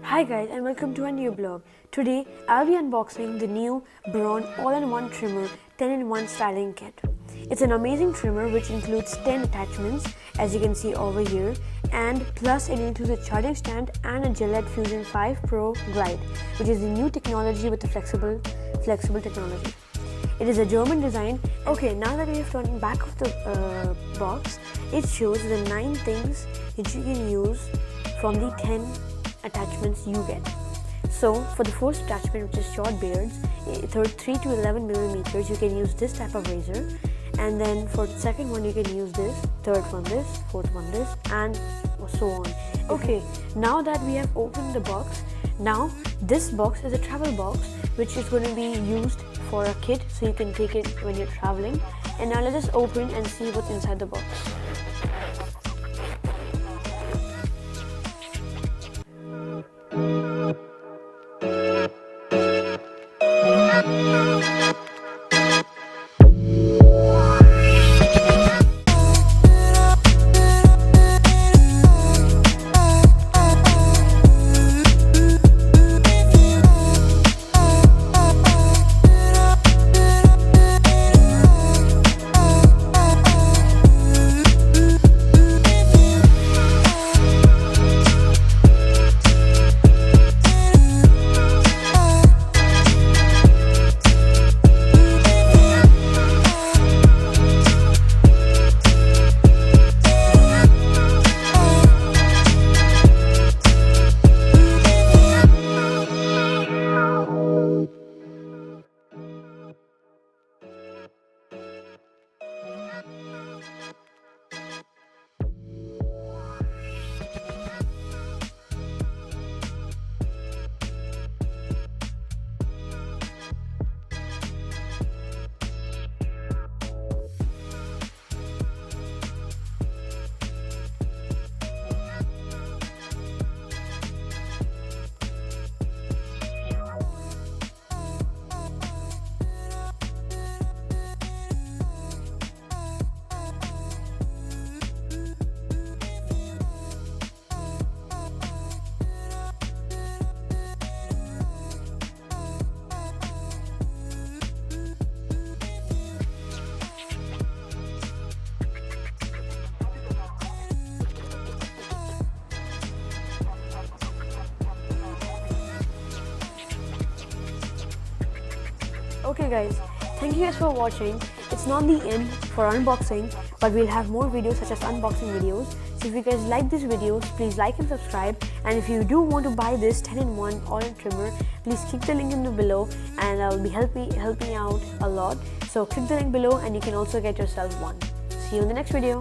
Hi guys and welcome to a new blog. Today I'll be unboxing the new Braun all-in-one trimmer 10-in-1 styling kit. It's an amazing trimmer which includes 10 attachments as you can see over here, and plus it includes a charging stand and a Gillette Fusion 5 Pro Glide, which is the new technology with the flexible technology. It is a German design. Okay, now that we have turned back of the box, it shows the 9 things that you can use from the 10 attachments you get. So for the first attachment, which is short beards, 3 to 11 millimeters, you can use this type of razor, and then for the second one you can use this, third one this, fourth one this, and so on. Okay, now that we have opened the box, now this box is a travel box which is going to be used for a kit, so you can take it when you're traveling. And now let us open and see what's inside the box. Okay guys, thank you guys for watching. It's not the end for unboxing, but we'll have more videos such as unboxing videos. So if you guys like these videos, please like and subscribe. And if you do want to buy this 10-in-1 all-in trimmer, please click the link in the below, and I'll be helping out a lot. So click the link below and you can also get yourself one. See you in the next video.